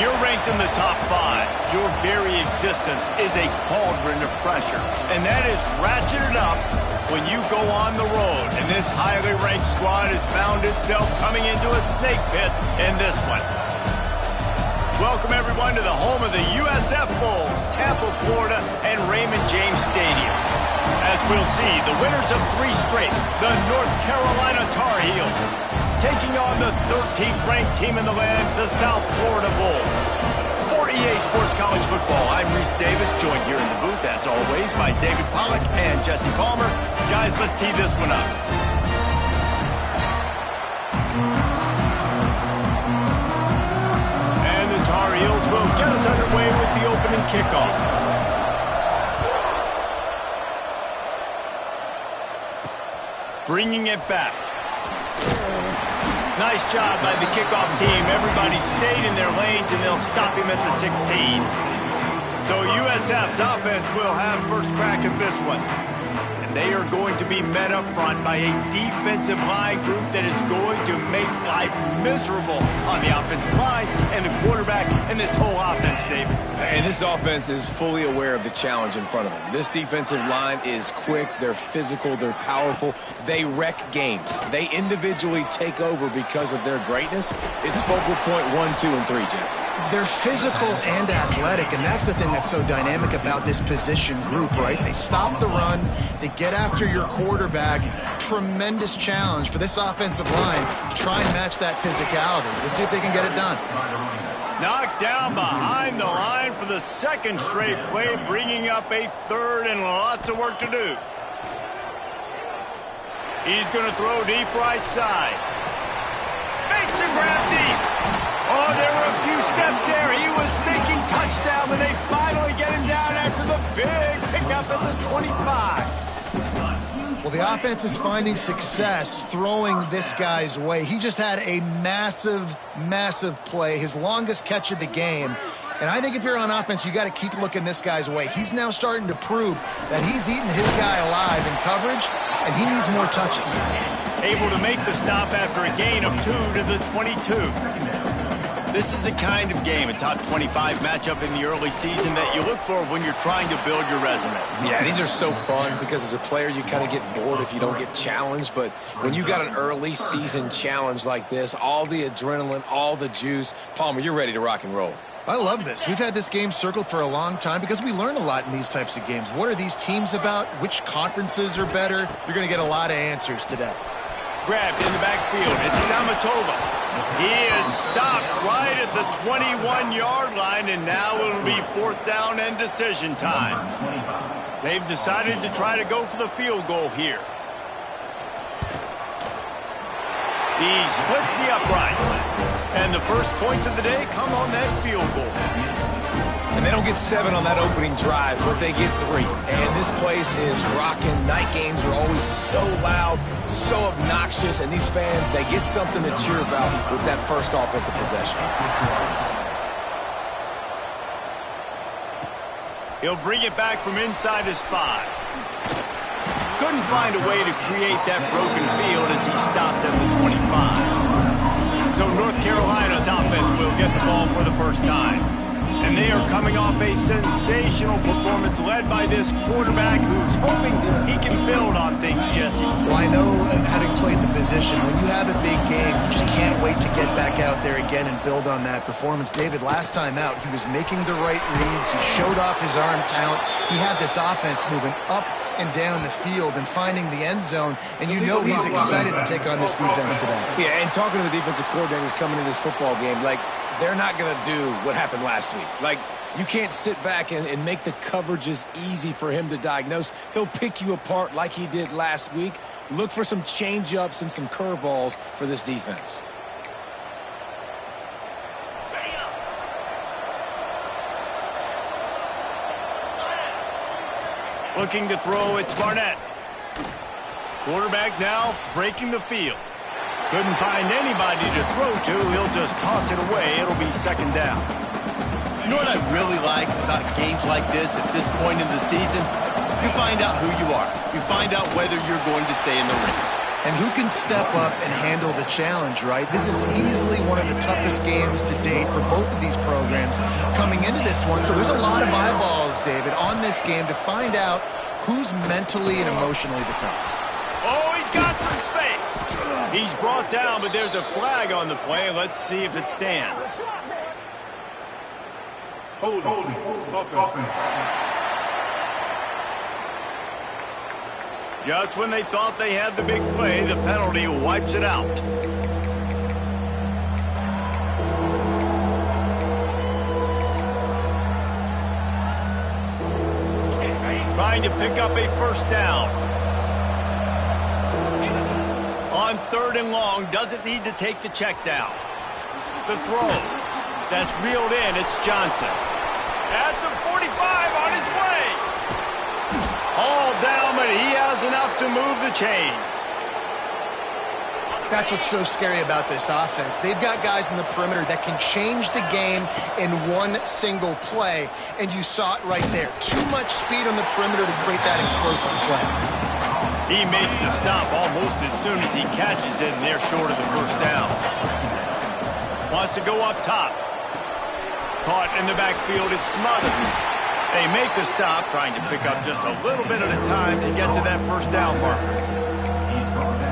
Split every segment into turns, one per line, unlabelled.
you're ranked in the top 5, your very existence is a cauldron of pressure. And that is ratcheted up when you go on the road. And this highly ranked squad has found itself coming into a snake pit in this one. Welcome, everyone, to the home of the USF Bulls, Tampa, Florida, and Raymond James Stadium. As we'll see, the winners of 3 straight, the North Carolina Tar Heels, taking on the 13th ranked team in the land, the South Florida Bulls. For EA Sports College Football, I'm Reese Davis, joined here in the booth, as always, by David Pollack and Jesse Palmer. Guys, let's tee this one up. Tar Heels will get us underway with the opening kickoff. Bringing it back. Nice job by the kickoff team. Everybody stayed in their lanes, and they'll stop him at the 16. So USF's offense will have first crack at this one. They are going to be met up front by a defensive line group that is going to make life miserable on the offensive line and the quarterback and this whole offense, David.
And this offense is fully aware of the challenge in front of them. This defensive line is quick, they're physical, they're powerful. They wreck games. They individually take over because of their greatness. It's focal point 1, 2, and 3, Jesse.
They're physical and athletic, and that's the thing that's so dynamic about this position group, right? They stop the run, they get after your quarterback. Tremendous challenge for this offensive line to try and match that physicality. Let's see if they can get it done.
Knocked down behind the line for the second straight play, bringing up a third and lots of work to do. He's going to throw deep right side. Makes a grab deep. Oh, there were a few steps there. He was thinking touchdown, but they finally get him down after the big pickup at the 25.
Well, the offense is finding success throwing this guy's way. He just had a massive, massive play, his longest catch of the game. And I think if you're on offense, you got to keep looking this guy's way. He's now starting to prove that he's eating his guy alive in coverage, and he needs more touches.
Able to make the stop after a gain of 2 to the 22. This is a kind of game, a top 25 matchup in the early season that you look for when you're trying to build your resume.
Yeah, these are so fun because as a player, you kind of get bored if you don't get challenged. But when you got an early season challenge like this, all the adrenaline, all the juice, Palmer, you're ready to rock and roll.
I love this. We've had this game circled for a long time because we learn a lot in these types of games. What are these teams about? Which conferences are better? You're going to get a lot of answers today.
Grabbed in the backfield. It's Tamatova. He is stopped right at the 21-yard line, and now it'll be 4th down and decision time. They've decided to try to go for the field goal here. He splits the uprights, and the first points of the day come on that field goal.
And they don't get 7 on that opening drive, but they get 3. And this place is rocking. Night games are always so loud, so obnoxious, and these fans, they get something to cheer about with that first offensive possession.
He'll bring it back from inside his 5. Couldn't find a way to create that broken field as he stopped at the 25. So North Carolina's offense will get the ball for the first time. And they are coming off a sensational performance led by this quarterback who's hoping he can build on things, Jesse.
Well, I know, having played the position, when you have a big game, you just can't wait to get back out there again and build on that performance. David, last time out, he was making the right reads. He showed off his arm talent. He had this offense moving up and down the field and finding the end zone, and you know he's excited to take on this defense today.
Yeah, and talking to the defensive coordinators coming into this football game, like, they're not going to do what happened last week. Like, you can't sit back and make the coverages easy for him to diagnose. He'll pick you apart like he did last week. Look for some change-ups and some curveballs for this defense.
Looking to throw, it's Barnett. Quarterback now breaking the field. Couldn't find anybody to throw to. He'll just toss it away. It'll be 2nd down. You know what I really like about games like this at this point in the season? You find out who you are. You find out whether you're going to stay in the race.
And who can step up and handle the challenge, right? This is easily one of the toughest games to date for both of these programs coming into this one. So there's a lot of eyeballs, David, on this game to find out who's mentally and emotionally the toughest.
Oh, he's got some space. He's brought down, but there's a flag on the play. Let's see if it stands.
Hold it.
Just when they thought they had the big play, the penalty wipes it out. Trying to pick up a first down. On 3rd and long, doesn't need to take the check down. The throw. That's reeled in. It's Johnson. At the 45 on his way. All down, but he has enough to move the chains.
That's what's so scary about this offense. They've got guys in the perimeter that can change the game in one single play, and you saw it right there. Too much speed on the perimeter to create that explosive play.
He makes the stop almost as soon as he catches it, and they're short of the first down. Wants to go up top. Caught in the backfield, it's Smothers. They make the stop, trying to pick up just a little bit at a time to get to that first down marker.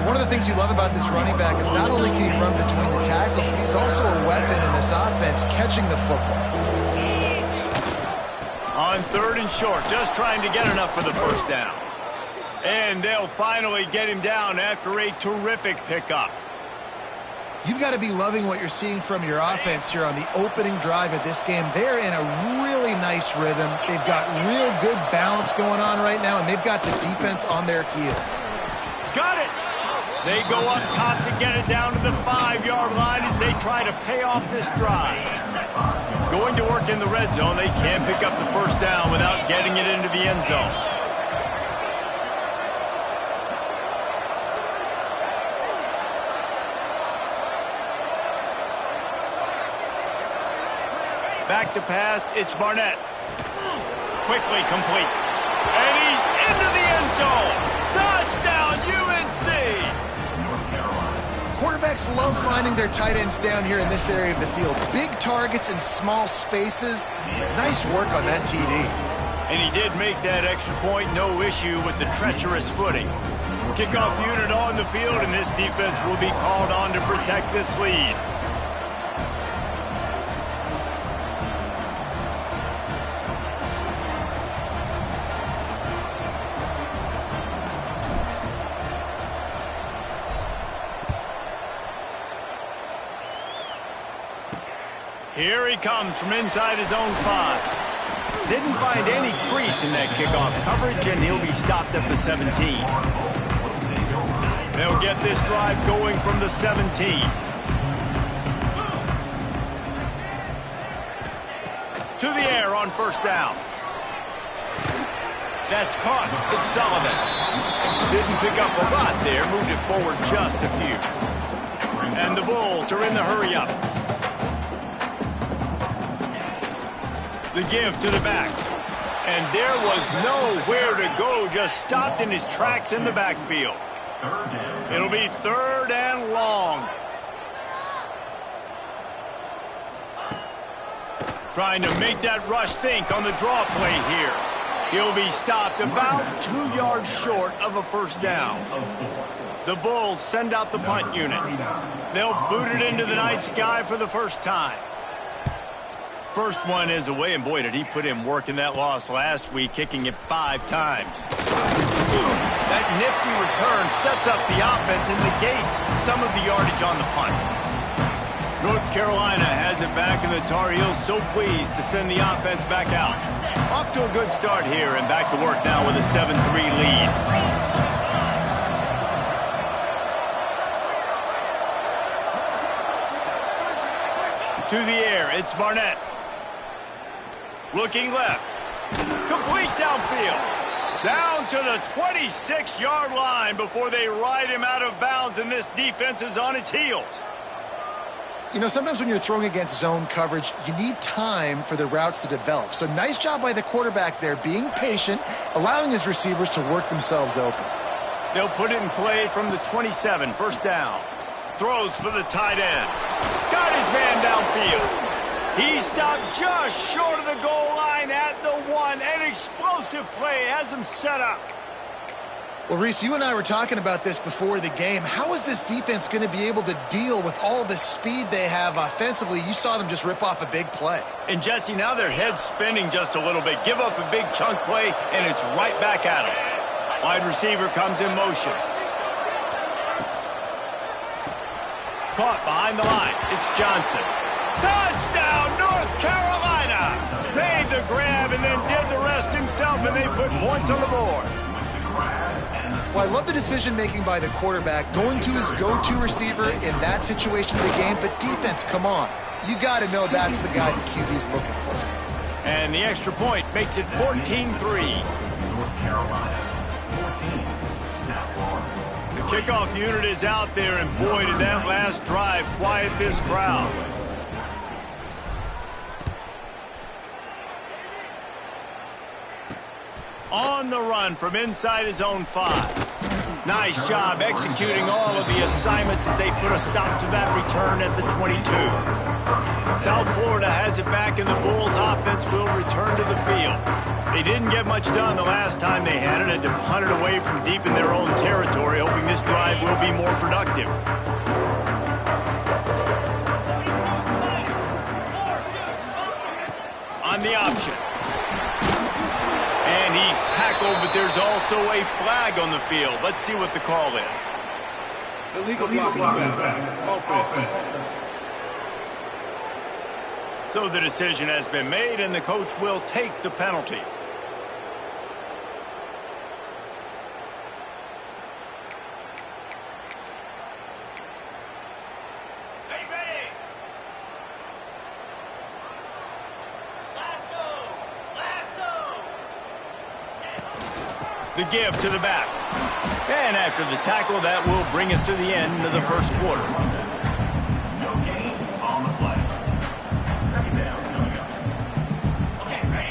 One of the things you love about this running back is not only can he run between the tackles, but he's also a weapon in this offense, catching the football.
On 3rd and short, just trying to get enough for the first down. And they'll finally get him down after a terrific pickup.
You've got to be loving what you're seeing from your offense here on the opening drive of this game. They're in a really nice rhythm. They've got real good balance going on right now, and they've got the defense on their heels.
Got it! They go up top to get it down to the 5-yard line as they try to pay off this drive. Going to work in the red zone, they can't pick up the first down without getting it into the end zone. Back to pass, it's Barnett. Quickly complete. And he's into the end zone. Touchdown, UNC!
Quarterbacks love finding their tight ends down here in this area of the field. Big targets in small spaces. Nice work on that TD.
And he did make that extra point, no issue with the treacherous footing. Kickoff unit on the field, and this defense will be called on to protect this lead. Here he comes from inside his own 5. Didn't find any crease in that kickoff coverage, and he'll be stopped at the 17. They'll get this drive going from the 17. To the air on first down. That's caught. It's Sullivan. Didn't pick up a lot there, moved it forward just a few. And the Bulls are in the hurry-up. The give to the back. And there was nowhere to go, just stopped in his tracks in the backfield. It'll be 3rd and long. Trying to make that rush think on the draw play here. He'll be stopped about 2 yards short of a first down. The Bulls send out the punt unit. They'll boot it into the night sky for the first time. First one is away, and boy, did he put in work in that loss last week, kicking it 5 times. That nifty return sets up the offense and negates some of the yardage on the punt. North Carolina has it back, and the Tar Heels so pleased to send the offense back out. Off to a good start here, and back to work now with a 7-3 lead. To the air, it's Barnett. Looking left. Complete downfield. Down to the 26-yard line before they ride him out of bounds, and this defense is on its heels.
You know, sometimes when you're throwing against zone coverage, you need time for the routes to develop. So nice job by the quarterback there, being patient, allowing his receivers to work themselves open.
They'll put it in play from the 27, first down. Throws for the tight end. Got his man downfield. He stopped just short of the goal line at the 1. An explosive play has him set up.
Well, Reese, you and I were talking about this before the game. How is this defense going to be able to deal with all the speed they have offensively? You saw them just rip off a big play.
And, Jesse, now their head's spinning just a little bit. Give up a big chunk play, and it's right back at them. Wide receiver comes in motion. Caught behind the line. It's Johnson. Touchdown, North Carolina! Made the grab and then did the rest himself, and they put points on the board.
Well, I love the decision-making by the quarterback, going to his go-to receiver in that situation of the game. But defense, come on. You got to know that's the guy the QB's looking for.
And the extra point makes it 14-3.
North Carolina, 14, South Florida.
The kickoff unit is out there, and boy, did that last drive quiet this crowd. On the run from inside his own 5. Nice job executing all of the assignments as they put a stop to that return at the 22. South Florida has it back, and the Bulls offense will return to the field. They didn't get much done the last time they had it, and to punt it away from deep in their own territory, hoping this drive will be more productive. On the option. And he's tackled, but there's also a flag on the field. Let's see what the call is.
Illegal blocking offense.
So the decision has been made, and the coach will take the penalty. The give to the back. And after the tackle, that will bring us to the end of the first quarter.
No gain on the play. Second down coming up. Okay, ready?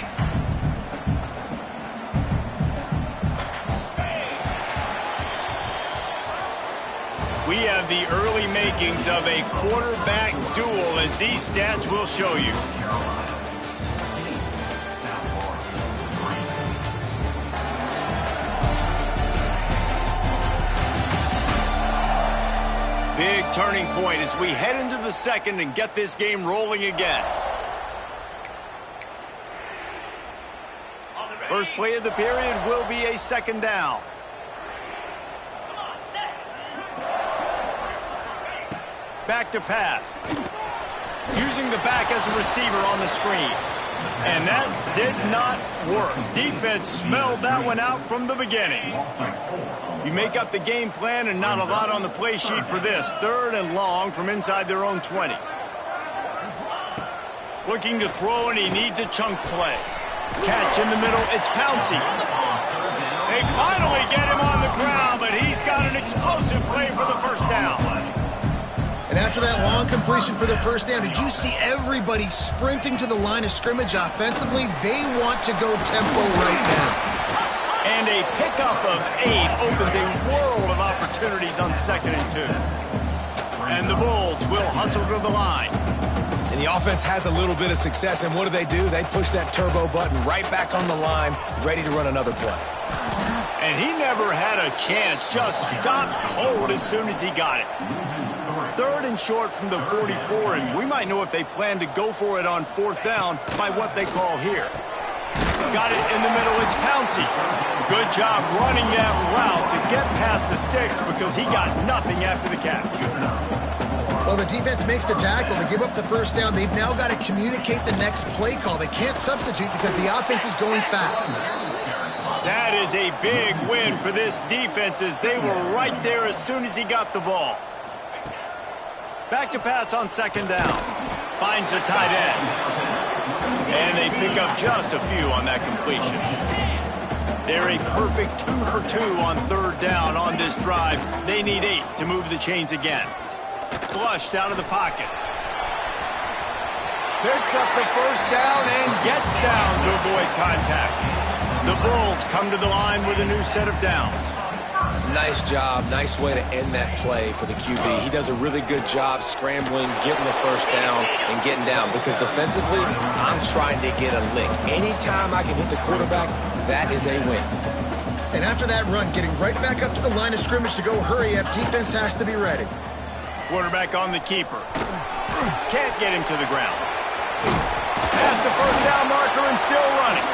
We have the early makings of a quarterback duel, as these stats will show you. Big turning point as we head into the second and get this game rolling again. First play of the period will be a second down. Back to pass. Using the back as a receiver on the screen. And that did not work. Defense smelled that one out from the beginning. You make up the game plan, and not a lot on the play sheet for this. Third and long from inside their own 20. Looking to throw, and he needs a chunk play. Catch in the middle. It's Pouncey. They finally get him on the ground, but he's got an explosive play for the first down.
And after that long completion for the first down, did you see everybody sprinting to the line of scrimmage offensively? They want to go tempo right now.
And a pickup of 8 opens a world of opportunities on 2nd and 2. And the Bulls will hustle to the line.
And the offense has a little bit of success, and what do? They push that turbo button right back on the line, ready to run another play.
And he never had a chance, just stopped cold as soon as he got it. 3rd and short from the 44, and we might know if they plan to go for it on 4th down by what they call here. Got it in the middle, it's Pouncey. Good job running that route to get past the sticks because he got nothing after the catch.
Well, the defense makes the tackle. They give up the first down. They've now got to communicate the next play call. They can't substitute because the offense is going fast.
That is a big win for this defense as they were right there as soon as he got the ball. Back to pass on 2nd down. Finds the tight end. And they pick up just a few on that completion. They're a perfect 2 for 2 on 3rd down on this drive. They need 8 to move the chains again. Flushed out of the pocket. Picks up the first down and gets down to avoid contact. The Bulls come to the line with a new set of downs.
Nice job. Nice way to end that play for the QB. He does a really good job scrambling, getting the first down, and getting down. Because defensively, I'm trying to get a lick. Anytime I can hit the quarterback, that is a win.
And after that run, getting right back up to the line of scrimmage to go hurry up, defense has to be ready.
Quarterback on the keeper. Can't get him to the ground. Past the first down marker and still running.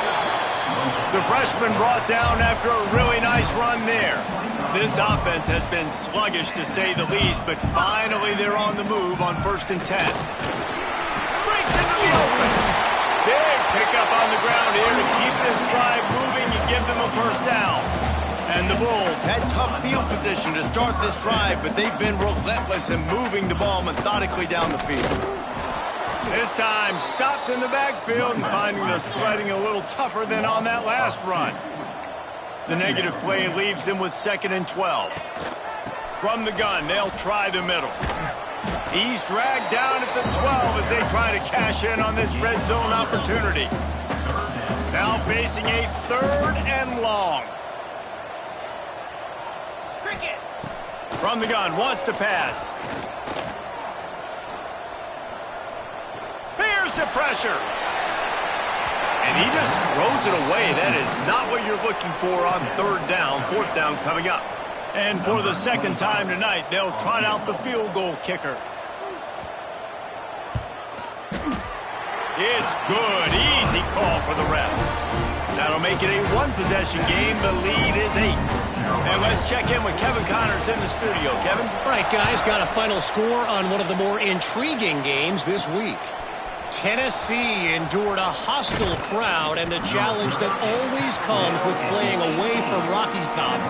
The freshman brought down after a really nice run there. This offense has been sluggish to say the least, but finally they're on the move on 1st and 10. Breaks into the open. Big pickup on the ground here to keep this drive moving and give them a first down. And the Bulls had tough field position to start this drive, but they've been relentless in moving the ball methodically down the field. This time stopped in the backfield and finding the sledding a little tougher than on that last run. The negative play leaves them with 2nd and 12. From the gun, they'll try the middle. He's dragged down at the 12 as they try to cash in on this red zone opportunity. Now facing a 3rd and long. From the gun, wants to pass. Here's the pressure. And he just throws it away. That is not what you're looking for on 3rd down. 4th down coming up. And for the 2nd time tonight, they'll trot out the field goal kicker. It's good. Easy call for the ref. That'll make it a 1-possession game. The lead is 8. And let's check in with Kevin Connors in the studio. Kevin?
All right, guys, got a final score on one of the more intriguing games this week. Tennessee endured a hostile crowd and the challenge that always comes with playing away from Rocky Top.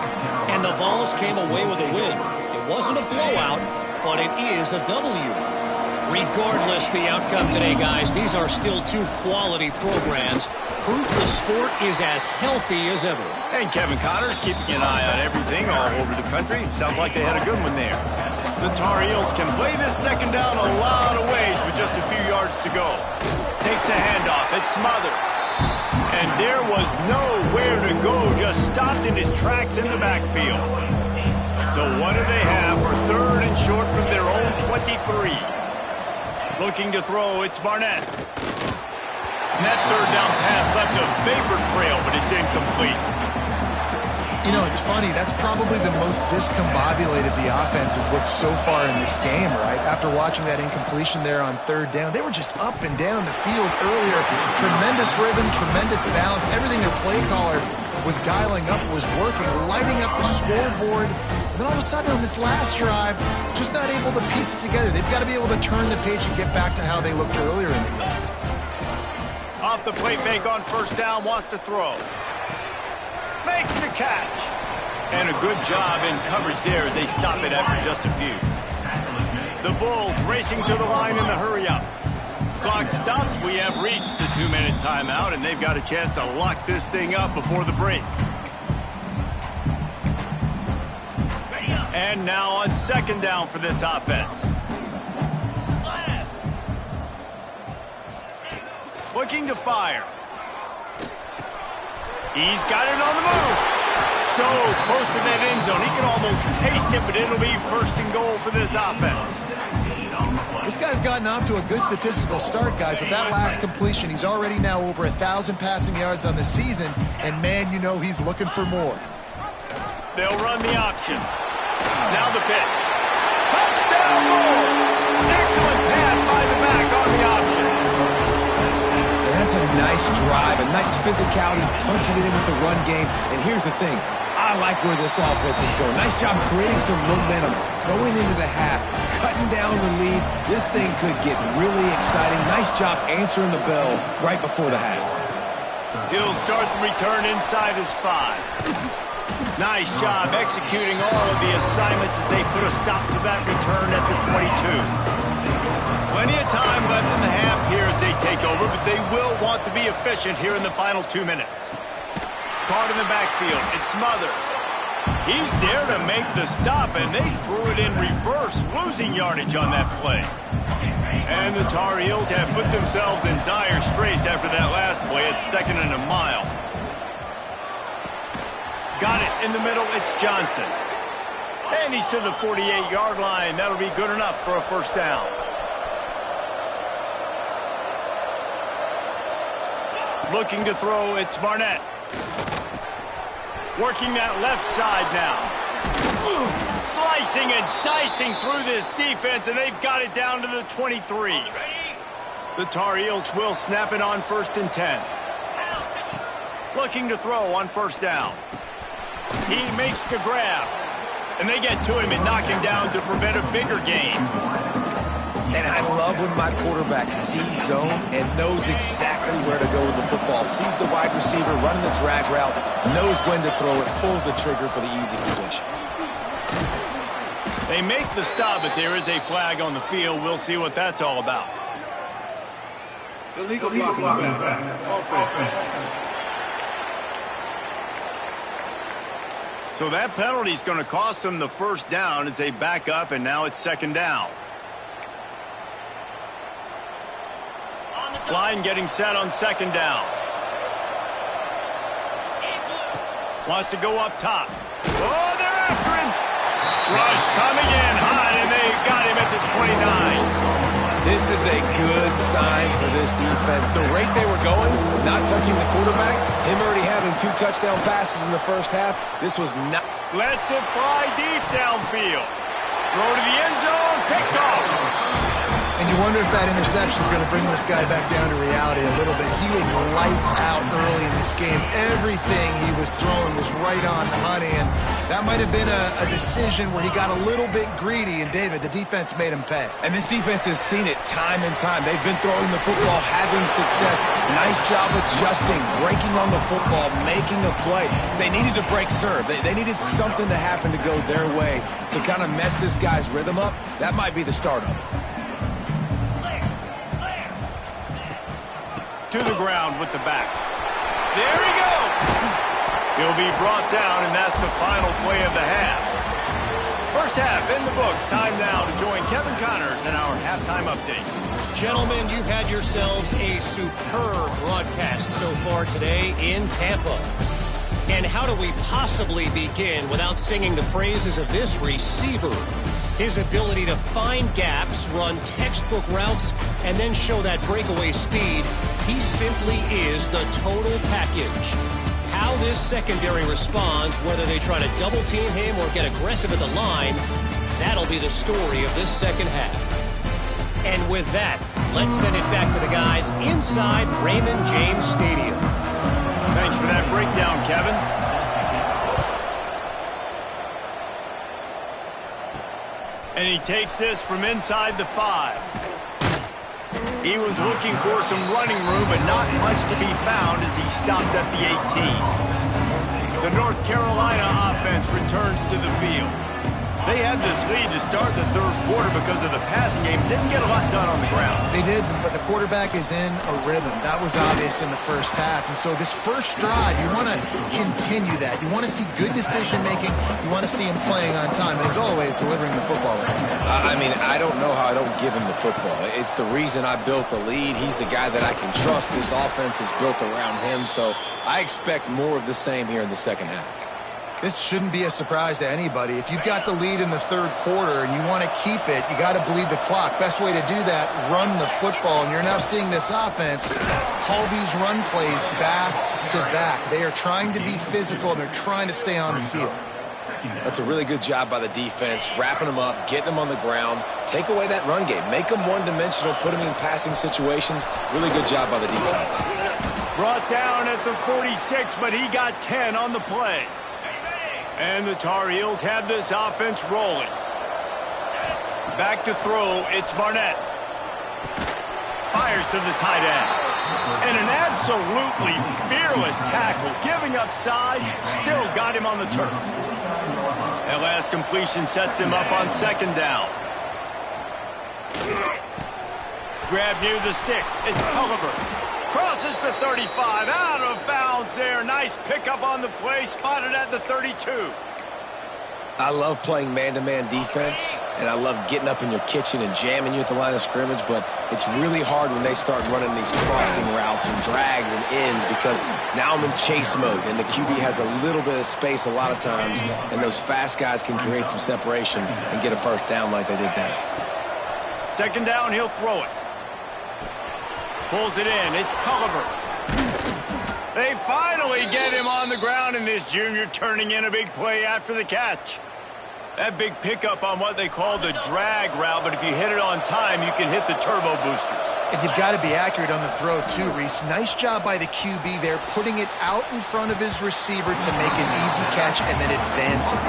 And the Vols came away with a win. It wasn't a blowout, but it is a W. Regardless the outcome today, guys, these are still 2 quality programs. Proof the sport is as healthy as ever.
And Kevin Connors keeping an eye on everything all over the country. Sounds like they had a good one there. The Tar Heels can play this 2nd down a lot of ways with just a few yards to go. Takes a handoff. It smothers. And there was nowhere to go. Just stopped in his tracks in the backfield. So what do they have for 3rd and short from their own 23? Looking to throw, it's Barnett. And that 3rd down pass left a vapor trail, but it's incomplete.
You know, it's funny. That's probably the most discombobulated the offense has looked so far in this game, right? After watching that incompletion there on 3rd down, they were just up and down the field earlier. Tremendous rhythm, tremendous balance. Everything their play caller was dialing up was working, lighting up the scoreboard. And then all of a sudden on this last drive, just not able to piece it together. They've got to be able to turn the page and get back to how they looked earlier in the game.
Off the play fake on 1st down, wants to throw. Makes the catch. And a good job in coverage there as they stop it after just a few. The Bulls racing to the line in the hurry-up. Clock stops. We have reached the 2-minute timeout, and they've got a chance to lock this thing up before the break. And now on 2nd down for this offense. Looking to fire. He's got it on the move. So close to that end zone. He can almost taste it, but it'll be 1st and goal for this offense.
This guy's gotten off to a good statistical start, guys. With that last completion, he's already now over 1,000 passing yards on the season. And, man, you know he's looking for more.
They'll run the option. Now the pitch. Touchdown Bulls! Excellent pass by the back on the option.
That's a nice drive, a nice physicality, punching it in with the run game. And here's the thing. I like where this offense is going. Nice job creating some momentum, going into the half, cutting down the lead. This thing could get really exciting. Nice job answering the bell right before the half.
He'll start the return inside his 5. Nice job executing all of the assignments as they put a stop to that return at the 22. Plenty of time left in the half here as they take over, but they will want to be efficient here in the final 2 minutes. Caught in the backfield. It Smothers. He's there to make the stop, and they threw it in reverse, losing yardage on that play. And the Tar Heels have put themselves in dire straits after that last play at 2nd and a mile. Got it in the middle. It's Johnson. And he's to the 48-yard line. That'll be good enough for a first down. Looking to throw, it's Barnett. Working that left side now. Slicing and dicing through this defense, and they've got it down to the 23. The Tar Heels will snap it on 1st and 10. Looking to throw on first down. He makes the grab. And they get to him and knock him down to prevent a bigger gain.
And I love when my quarterback sees zone and knows exactly where to go with the football. Sees the wide receiver running the drag route, knows when to throw it, pulls the trigger for the easy completion.
They make the stop, but there is a flag on the field. We'll see what that's all about.
Illegal blocking back. Offense.
So that penalty is going to cost them the first down as they back up, and now it's 2nd down. Line getting set on 2nd down. Wants to go up top. Oh, they're after him. Rush coming in hot, and they've got him at the 29.
This is a good sign for this defense. The rate they were going, not touching the quarterback, him already having 2 touchdown passes in the first half, this was not...
Lets it fly deep downfield. Throw to the end zone, picked off.
And you wonder if that interception is going to bring this guy back down to reality a little bit. He was lights out early in this game. Everything he was throwing was right on money, and that might have been a decision where he got a little bit greedy, and David, the defense made him pay.
And this defense has seen it time and time. They've been throwing the football, having success. Nice job adjusting, breaking on the football, making a play. They needed to break serve. They needed something to happen to go their way to kind of mess this guy's rhythm up. That might be the start of it.
To the ground with the back. There he goes. He'll be brought down, and that's the final play of the half. First half in the books. Time now to join Kevin Connors in our halftime update.
Gentlemen, you've had yourselves a superb broadcast so far today in Tampa. And how do we possibly begin without singing the praises of this receiver? His ability to find gaps, run textbook routes, and then show that breakaway speed. He simply is the total package. How this secondary responds, whether they try to double team him or get aggressive at the line, that'll be the story of this second half. And with that, let's send it back to the guys inside Raymond James Stadium.
Thanks for that breakdown, Kevin. And he takes this from inside the 5. He was looking for some running room, but not much to be found as he stopped at the 18. The North Carolina offense returns to the field. They had this lead to start the 3rd quarter because of the passing game. Didn't get a lot done on the ground.
They did, but the quarterback is in a rhythm. That was obvious in the first half. And so this first drive, you want to continue that. You want to see good decision-making. You want to see him playing on time. And as always, delivering the football.
I mean, I don't know how I don't give him the football. It's the reason I built the lead. He's the guy that I can trust. This offense is built around him. So I expect more of the same here in the second half.
This shouldn't be a surprise to anybody. If you've got the lead in the 3rd quarter and you want to keep it, you got to bleed the clock. Best way to do that, run the football. And you're now seeing this offense call these run plays back to back. They are trying to be physical, and they're trying to stay on the field.
That's a really good job by the defense, wrapping them up, getting them on the ground, take away that run game, make them one-dimensional, put them in passing situations. Really good job by the defense.
Brought down at the 46, but he got 10 on the play. And the Tar Heels have this offense rolling. Back to throw, it's Barnett. Fires to the tight end. And an absolutely fearless tackle, giving up size, still got him on the turf. That last completion sets him up on 2nd down. Grab near the sticks, it's Culliver. Crosses the 35, out of bounds there. Nice pickup on the play, spotted at the 32.
I love playing man-to-man defense, and I love getting up in your kitchen and jamming you at the line of scrimmage, but it's really hard when they start running these crossing routes and drags and ends because now I'm in chase mode, and the QB has a little bit of space a lot of times, and those fast guys can create some separation and get a first down like they did there.
Second down, he'll throw it. Pulls it in. It's Culliver. They finally get him on the ground, and this junior turning in a big play after the catch. That big pickup on what they call the drag route, but if you hit it on time, you can hit the turbo boosters.
And you've got to be accurate on the throw, too, Reese. Nice job by the QB there, putting it out in front of his receiver to make an easy catch and then advancing.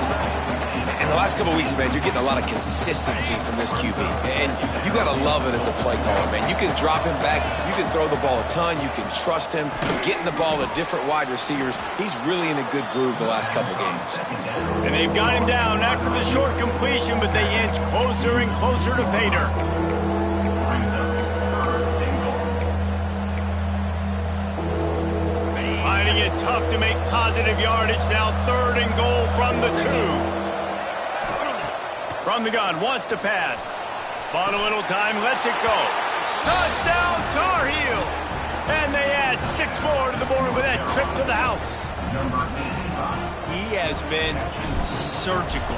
In the last couple of weeks, man, you're getting a lot of consistency from this QB. And you got to love it as a play caller, man. You can drop him back. You can throw the ball a ton. You can trust him. Getting the ball to different wide receivers. He's really in a good groove the last couple games.
And they've got him down after the short completion, but they inch closer and closer to pay dirt. Finding it tough to make positive yardage. Now 3rd and goal from the 2. From the gun, wants to pass. Bought a little time, lets it go. Touchdown, Tar Heels! And they add 6 more to the board with that trip to the house. He has been surgical.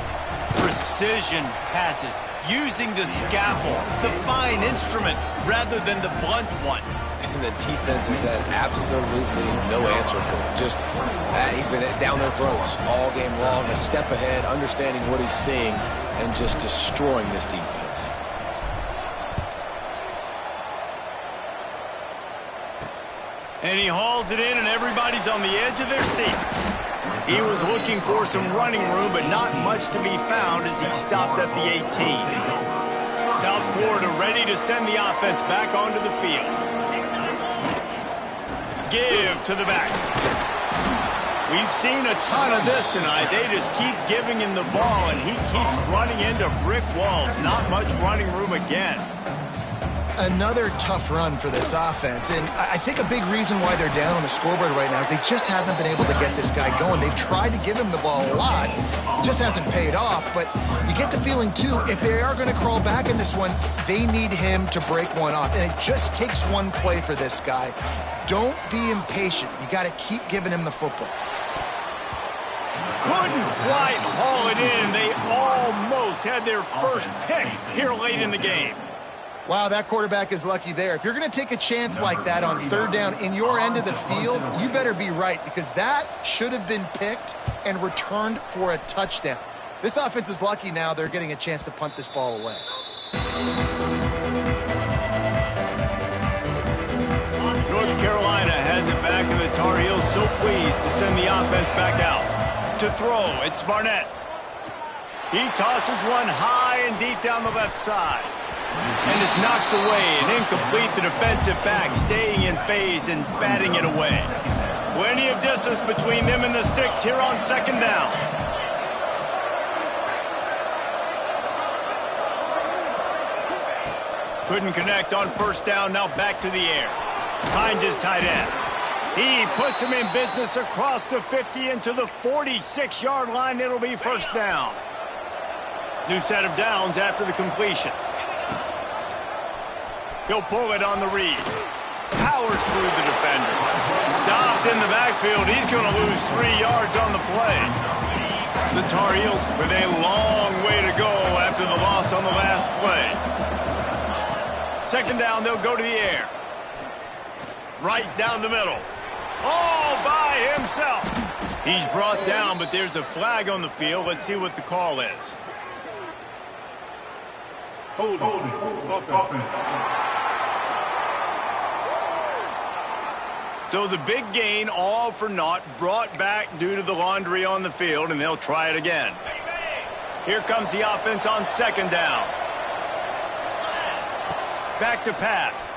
Precision passes, using the scalpel, the fine instrument, rather than the blunt one.
And the defense has had absolutely no answer for him. Just, he's been down their throats all game long, a step ahead, understanding what he's seeing, and just destroying this defense.
And he hauls it in, and everybody's on the edge of their seats. He was looking for some running room, but not much to be found as he stopped at the 18. South Florida ready to send the offense back onto the field. Give to the back. We've seen a ton of this tonight. They just keep giving him the ball, and he keeps running into brick walls. Not much running room again.
Another tough run for this offense, and I think a big reason why they're down on the scoreboard right now is they just haven't been able to get this guy going. They've tried to give him the ball a lot. It just hasn't paid off, but you get the feeling, too, if they are going to crawl back in this one, they need him to break one off, and it just takes one play for this guy. Don't be impatient. You got to keep giving him the football.
Couldn't quite haul it in. They almost had their first pick here late in the game.
Wow, that quarterback is lucky there. If you're going to take a chance like that on 3rd down in your end of the field, you better be right because that should have been picked and returned for a touchdown. This offense is lucky now they're getting a chance to punt this ball away.
North Carolina has it back, and the Tar Heels so pleased to send the offense back out. To throw, it's Barnett. He tosses one high and deep down the left side. And is knocked away and incomplete. The defensive back staying in phase and batting it away. Plenty of distance between them and the sticks here on 2nd down. Couldn't connect on 1st down, now back to the air. Finds his tight end. He puts him in business across the 50 into the 46-yard line. It'll be 1st down. New set of downs after the completion. He'll pull it on the read. Powers through the defender. Stopped in the backfield. He's going to lose 3 yards on the play. The Tar Heels with a long way to go after the loss on the last play. 2nd down, they'll go to the air. Right down the middle. All by himself. He's brought down, but there's a flag on the field. Let's see what the call is.
Hold offense.
So the big gain, all for naught, brought back due to the laundry on the field, and they'll try it again. Here comes the offense on 2nd down. Back to pass.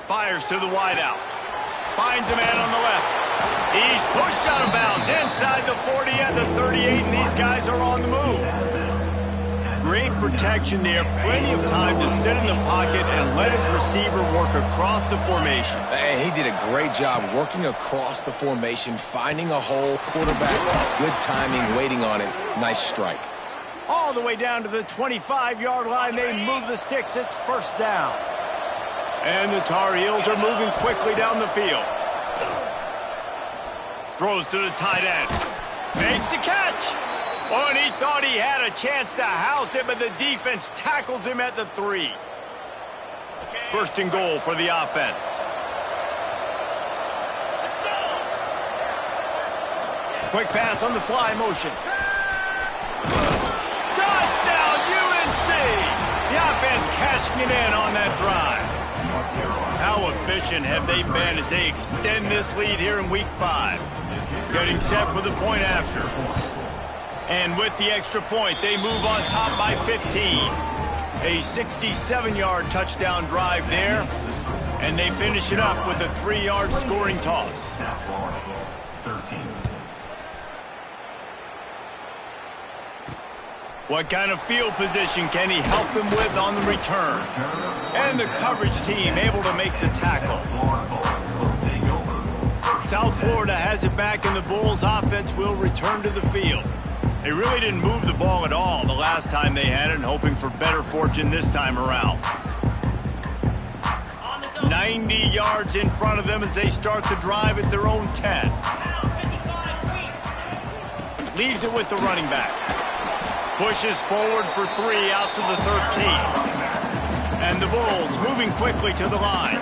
Fires to the wideout. Finds a man on the left. He's pushed out of bounds inside the 40 and the 38, and these guys are on the move. Great protection there. Plenty of time to sit in the pocket and let his receiver work across the formation.
And he did a great job working across the formation, finding a hole. Quarterback, good timing, waiting on it. Nice strike.
All the way down to the 25-yard line. They move the sticks. It's first down. And the Tar Heels are moving quickly down the field. Throws to the tight end. Makes the catch. Oh, and he thought he had a chance to house it, but the defense tackles him at the 3. First and goal for the offense. Quick pass on the fly motion. Touchdown, UNC! The offense cashing it in on that drive. How efficient have they been as they extend this lead here in Week 5? Getting set for the point after. And with the extra point, they move on top by 15. A 67-yard touchdown drive there. And they finish it up with a 3-yard scoring toss.
13.
What kind of field position can he help them with on the return? And the coverage team able to make the tackle. South Florida has it back, and the Bulls offense will return to the field. They really didn't move the ball at all the last time they had it, and hoping for better fortune this time around. 90 yards in front of them as they start the drive at their own 10. Leaves it with the running back. Pushes forward for 3 out to the 13. And the Bulls moving quickly to the line.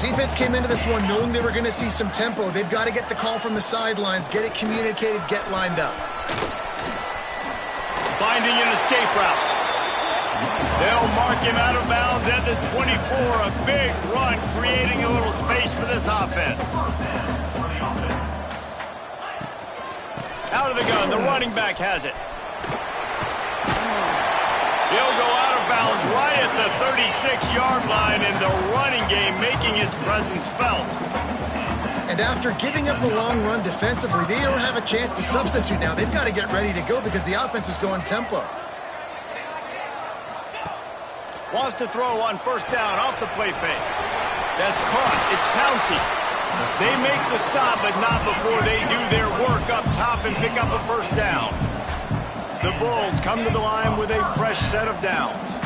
Defense came into this one knowing they were going to see some tempo. They've got to get the call from the sidelines, get it communicated, get lined up.
Finding an escape route. They'll mark him out of bounds at the 24. A big run, creating a little space for this offense. Out of the gun, the running back has it. He'll go out of bounds right at the 36-yard line, and the running game making its presence felt.
And after giving up a long run defensively, they don't have a chance to substitute now. They've got to get ready to go because the offense is going tempo.
Wants to throw on first down off the play fake. That's caught. It's Pouncey. They make the stop, but not before they do their work up top and pick up a first down. The Bulls come to the line with a fresh set of downs.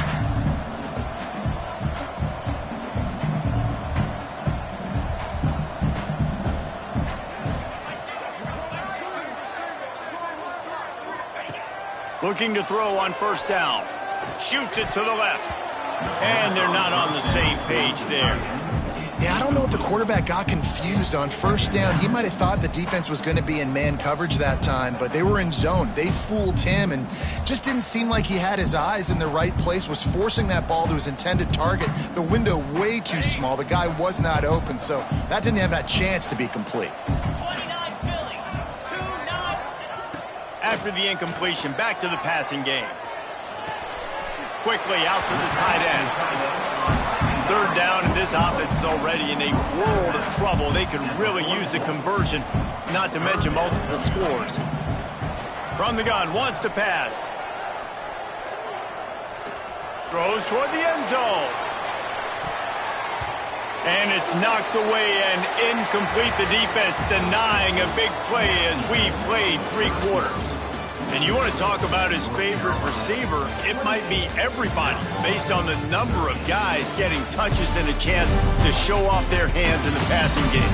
Looking to throw on first down. Shoots it to the left. And they're not on the same page there.
Yeah, I don't know if the quarterback got confused on first down. He might have thought the defense was going to be in man coverage that time, but they were in zone. They fooled him and just didn't seem like he had his eyes in the right place, was forcing that ball to his intended target. The window way too small. The guy was not open, so that didn't have that chance to be complete.
After the incompletion, back to the passing game. Quickly out to the tight end. Third down, and this offense is already in a world of trouble. They could really use a conversion, not to mention multiple scores. From the gun, wants to pass. Throws toward the end zone. And it's knocked away and incomplete. The defense denying a big play as we've played 3 quarters. And you want to talk about his favorite receiver, it might be everybody based on the number of guys getting touches and a chance to show off their hands in the passing game.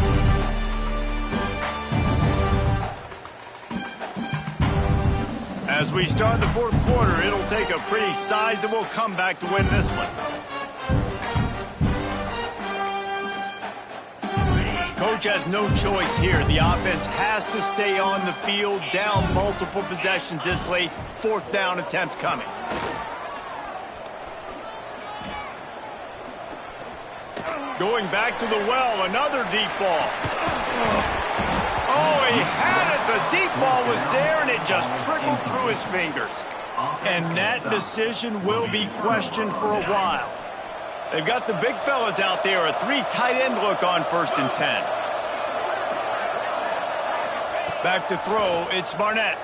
As we start the 4th quarter, it'll take a pretty sizable comeback to win this one. Coach has no choice here. The offense has to stay on the field, down multiple possessions this late. 4th down attempt coming. Going back to the well, another deep ball. Oh, he had it. The deep ball was there, and it just trickled through his fingers. And that decision will be questioned for a while. They've got the big fellas out there, a 3 tight end look on 1st and 10. Back to throw, it's Barnett.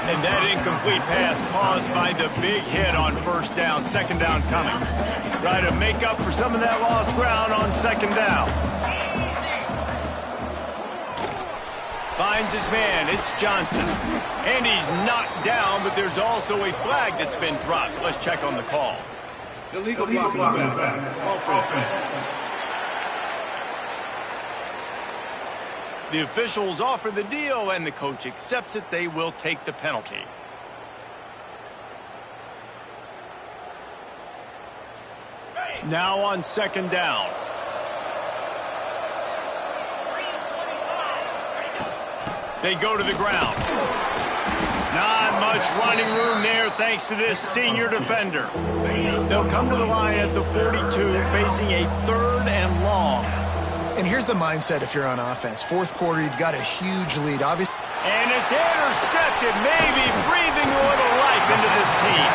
And that incomplete pass caused by the big hit on first down. Second down coming. Try to make up for some of that lost ground on second down. Finds his man. It's Johnson. And he's knocked down, but there's also a flag that's been dropped. Let's check on the call.
Illegal blocking back. Offense.
The officials offer the deal, and the coach accepts it. They will take the penalty. Now on second down. They go to the ground. Not much running room there thanks to this senior defender. They'll come to the line at the 42, facing a third and long.
And here's the mindset if you're on offense. Fourth quarter, you've got a huge lead. Obviously.
And it's intercepted, maybe breathing a little life into this team.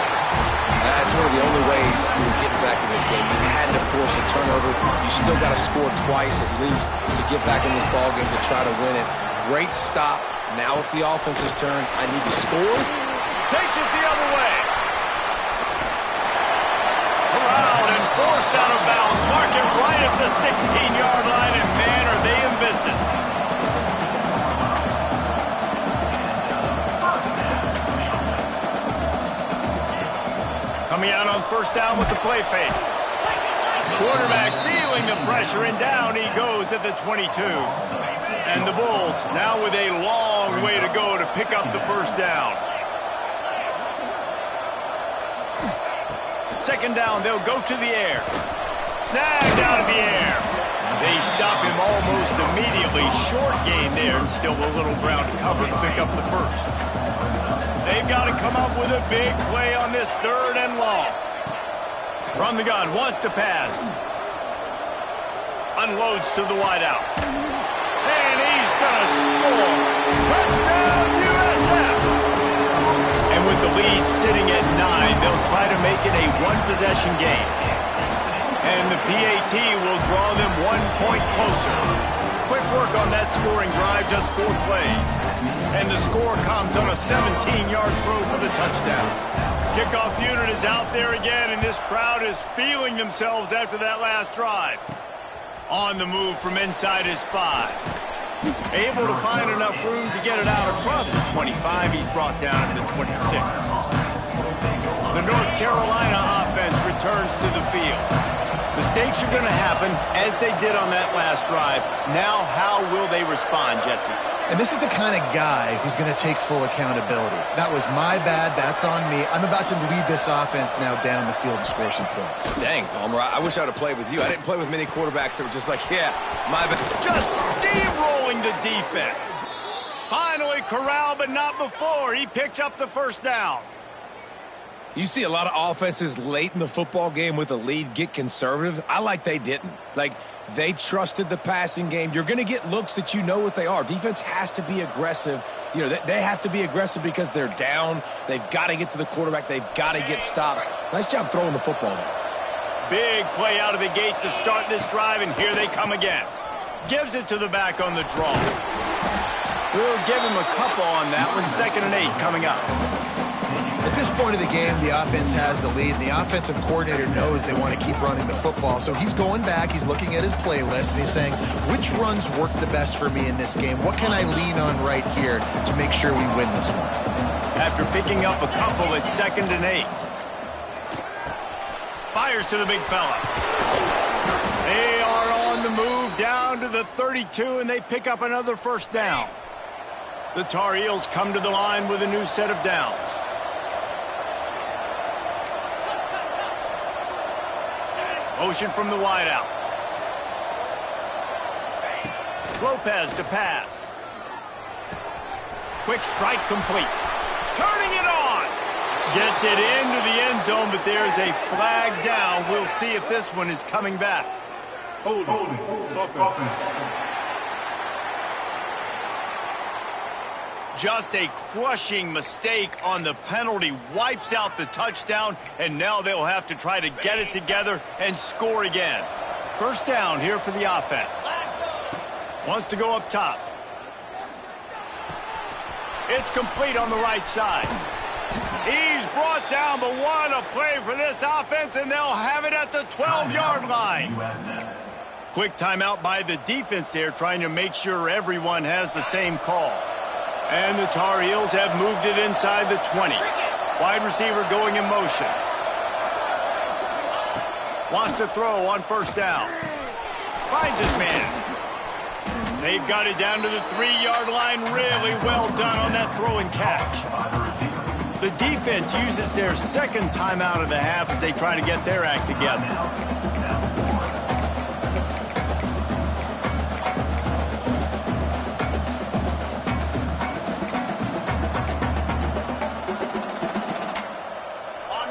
That's one of the only ways you're getting back in this game. You had to force a turnover. You still got to score twice at least to get back in this ball game to try to win it. Great stop. Now it's the offense's turn. I need to score.
Takes it the other way. Corralled and forced out of bounds. Mark it right at the 16-yard line, and man, are they in business. Coming out on first down with the play fake. Quarterback feeling the pressure, and down he goes at the 22. And the Bulls now with a long way to go to pick up the first down. Second down, they'll go to the air. Snagged out of the air. They stop him almost immediately. Short gain there, and still a little ground to cover to pick up the first. They've got to come up with a big play on this third and long. From the gun, wants to pass. Unloads to the wideout. And he's going to score. Touchdown, USF! And with the lead sitting at 9, they'll try to make it a one-possession game. And the PAT will draw them 1 point closer. Quick work on that scoring drive, just 4 plays. And the score comes on a 17-yard throw for the touchdown. Kickoff unit is out there again, and this crowd is feeling themselves after that last drive. On the move from inside his 5. Able to find enough room to get it out across the 25. He's brought down at the 26. The North Carolina offense returns to the field. Mistakes are going to happen, as they did on that last drive. Now, how will they respond, Jesse?
And this is the kind of guy who's going to take full accountability. That was my bad. That's on me. I'm about to lead this offense now down the field and score some points.
Dang, Palmer, I wish I would have played with you. I didn't play with many quarterbacks that were just like, yeah, my bad.
Just steamrolling the defense. Finally corralled, but not before. He picks up the first down.
You see a lot of offenses late in the football game with a lead get conservative. I like they didn't. Like, they trusted the passing game. You're going to get looks that you know what they are. Defense has to be aggressive. You know, they have to be aggressive because they're down. They've got to get to the quarterback. They've got to get stops. Nice job throwing the football there.
Big play out of the gate to start this drive, and here they come again. Gives it to the back on the draw. We'll give him a couple on that one. 2nd and 8 coming up.
At this point of the game, the offense has the lead, and the offensive coordinator knows they want to keep running the football. So he's going back, he's looking at his playlist, and he's saying, which runs work the best for me in this game? What can I lean on right here to make sure we win this one?
After picking up a couple, it's 2nd and 8. Fires to the big fella. They are on the move down to the 32, and they pick up another first down. The Tar Heels come to the line with a new set of downs. Motion from the wideout. Lopez to pass. Quick strike complete. Turning it on. Gets it into the end zone, but there's a flag down. We'll see if this one is coming back.
Hold it.
Just a crushing mistake on the penalty. Wipes out the touchdown, and now they'll have to try to get it together and score again. First down here for the offense. Wants to go up top. It's complete on the right side. He's brought down, but what a play for this offense, and they'll have it at the 12-yard line. Quick timeout by the defense there, trying to make sure everyone has the same call. And the Tar Heels have moved it inside the 20. Wide receiver going in motion. Wants to throw on first down. Finds his man. They've got it down to the 3-yard line. Really well done on that throw and catch. The defense uses their second timeout of the half as they try to get their act together.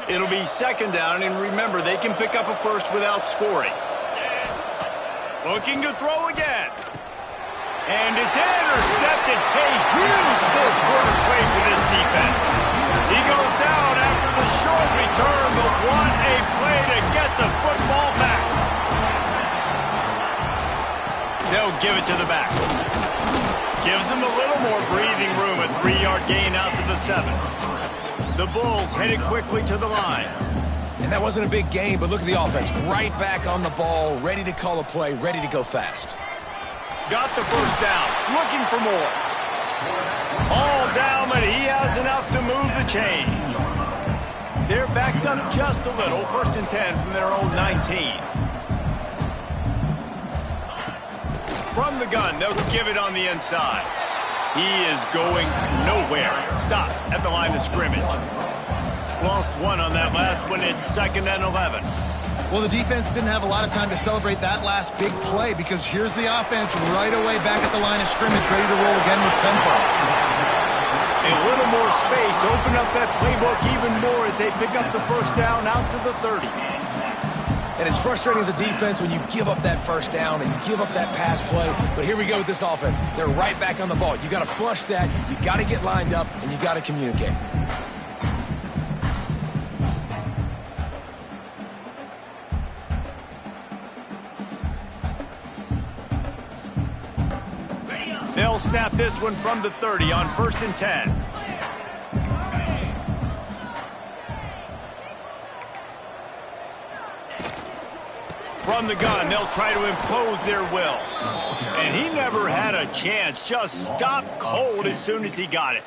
It'll be second down, and remember, they can pick up a first without scoring. Looking to throw again. And it's intercepted. A huge fourth-quarter play for this defense. He goes down after the short return, but what a play to get the football back. They'll give it to the back. Gives them a little more breathing room, a 3-yard gain out to the 7. The Bulls headed quickly to the line.
And that wasn't a big game, but look at the offense. Right back on the ball, ready to call a play, ready to go fast.
Got the first down, looking for more. All down, but he has enough to move the chains. They're backed up just a little, 1st and 10 from their own 19. From the gun, they'll give it on the inside. He is going nowhere. Stop at the line of scrimmage. Lost one on that last one. It's 2nd and 11.
Well, the defense didn't have a lot of time to celebrate that last big play because here's the offense right away back at the line of scrimmage, ready to roll again with tempo.
A little more space. Open up that playbook even more as they pick up the first down out to the 30.
And it's frustrating as a defense when you give up that first down and you give up that pass play. But here we go with this offense. They're right back on the ball. You got to flush that. You got to get lined up, and you got to communicate.
They'll snap this one from the 30 on 1st and 10. From the gun, they'll try to impose their will. And he never had a chance. Just stopped cold as soon as he got it.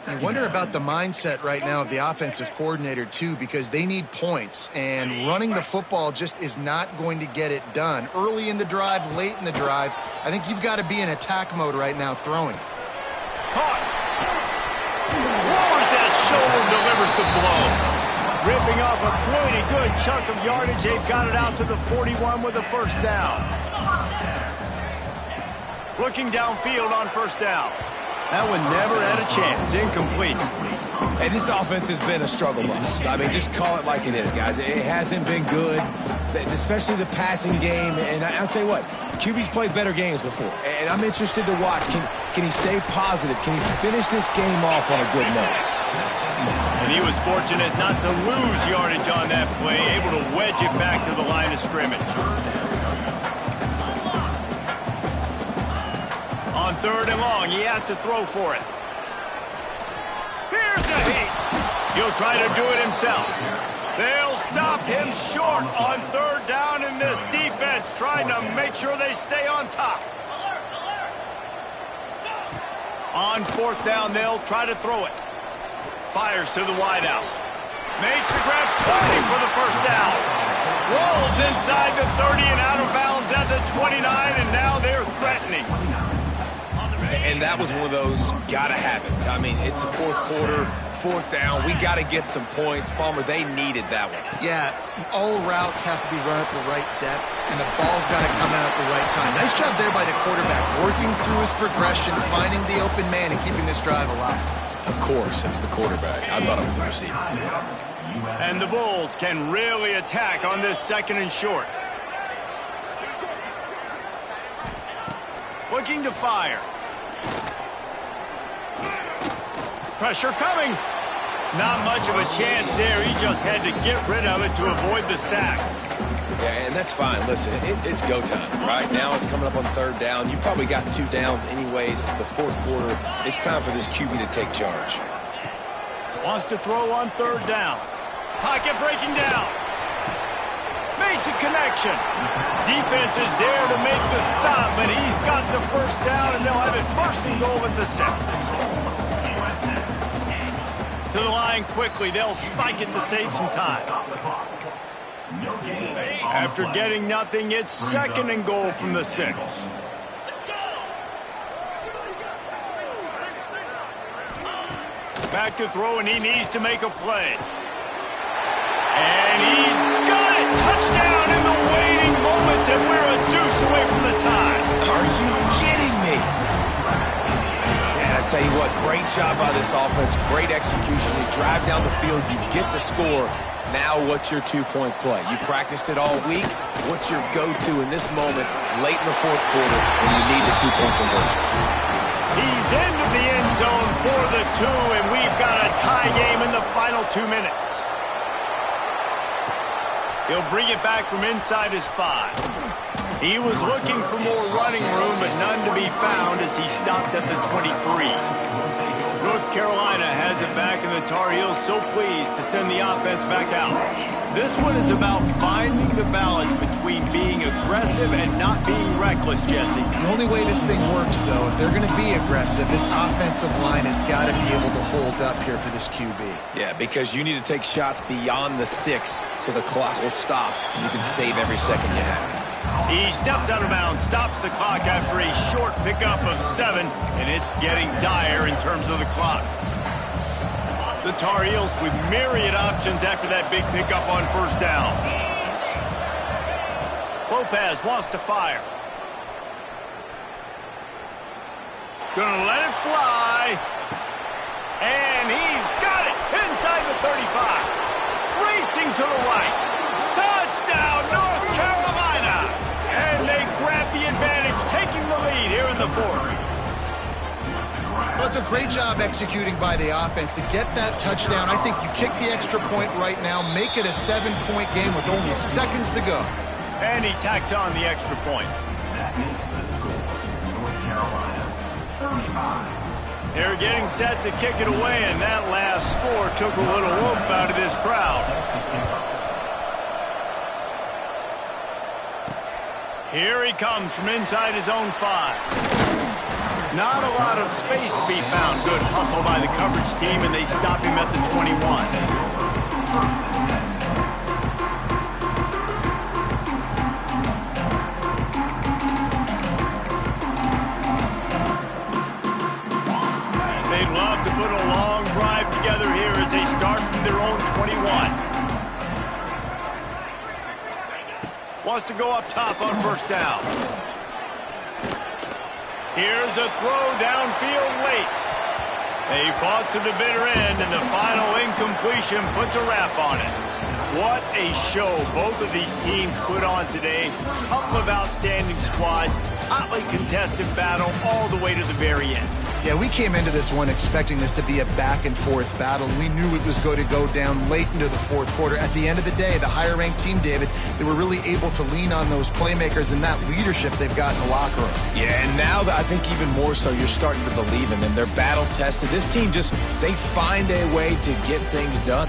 I wonder about the mindset right now of the offensive coordinator, too, because they need points. And running the football just is not going to get it done. Early in the drive, late in the drive, I think you've got to be in attack mode right now throwing.
Caught. Lowers that shoulder, delivers the blow. Ripping off a pretty good chunk of yardage. They've got it out to the 41 with a first down. Looking downfield on first down. That one never had a chance. Incomplete.
Hey, this offense has been a struggle bus. I mean, just call it like it is, guys. It hasn't been good, especially the passing game. And I'll tell you what, QB's played better games before. And I'm interested to watch. Can he stay positive? Can he finish this game off on a good note?
And he was fortunate not to lose yardage on that play, able to wedge it back to the line of scrimmage. On 3rd and long, he has to throw for it. Here's a heat. He'll try to do it himself. They'll stop him short on 3rd down, in this defense trying to make sure they stay on top. On 4th down, they'll try to throw it. Fires to the wideout. Makes the grab, plenty for the first down. Rolls inside the 30 and out of bounds at the 29, and now they're threatening.
And that was one of those, gotta have it. I mean, it's a 4th quarter, 4th down. We got to get some points. Palmer, they needed that one.
Yeah, all routes have to be run at the right depth, and the ball's got to come out at the right time. Nice job there by the quarterback, working through his progression, finding the open man, and keeping this drive alive.
Of course, it was the quarterback. I thought it was the receiver.
And the Bulls can really attack on this 2nd and short. Looking to fire. Pressure coming. Not much of a chance there. He just had to get rid of it to avoid the sack.
Yeah, and that's fine. Listen, it's go time. Right now it's coming up on third down. You probably got 2 downs anyways. It's the fourth quarter. It's time for this QB to take charge.
Wants to throw on third down. Pocket breaking down. Makes a connection. Defense is there to make the stop, but he's got the first down, and they'll have it first and goal at the 6. To the line quickly. They'll spike it to save some time. After getting nothing, it's second and goal from the 6. Back to throw, and he needs to make a play. And he's got it! Touchdown in the waiting moments, and we're a deuce away from the tie.
Are you kidding me? And I tell you what, great job by this offense. Great execution. You drive down the field, you get the score. Now what's your 2-point play? You practiced it all week. What's your go-to in this moment late in the fourth quarter when you need the 2-point conversion?
He's into the end zone for the 2, and we've got a tie game in the final 2 minutes. He'll bring it back from inside his 5. He was looking for more running room, but none to be found as he stopped at the 23. North Carolina has it back, and the Tar Heels so pleased to send the offense back out. This one is about finding the balance between being aggressive and not being reckless, Jesse.
The only way this thing works, though, if they're going to be aggressive, this offensive line has got to be able to hold up here for this QB.
Yeah, because you need to take shots beyond the sticks so the clock will stop and you can save every second you have.
He steps out of bounds, stops the clock after a short pickup of 7, and it's getting dire in terms of the clock. The Tar Heels with myriad options after that big pickup on first down. Lopez wants to fire. Gonna let it fly. And he's got it inside the 35. Racing to the right. Touchdown, North Carolina. And they grab the advantage, taking the lead here in the 4th.
Well, it's a great job executing by the offense to get that touchdown. I think you kick the extra point right now, make it a 7-point game with only seconds to go.
And he tacks on the extra point.
That makes the score. North Carolina, 35.
They're getting set to kick it away, and that last score took a little oomph out of this crowd. Here he comes from inside his own 5. Not a lot of space to be found. Good hustle by the coverage team, and they stop him at the 21. They'd love to put a long drive together here as they start from their own 21. Wants to go up top on first down. Here's a throw downfield late. They fought to the bitter end, and the final incompletion puts a wrap on it. What a show both of these teams put on today. Couple of outstanding squads, hotly contested battle all the way to the very end.
Yeah, we came into this one expecting this to be a back-and-forth battle. We knew it was going to go down late into the fourth quarter. At the end of the day, the higher-ranked team, David, they were really able to lean on those playmakers and that leadership they've got in the locker room.
Yeah, and now I think even more so, you're starting to believe in them. They're battle-tested. This team just, they find a way to get things done.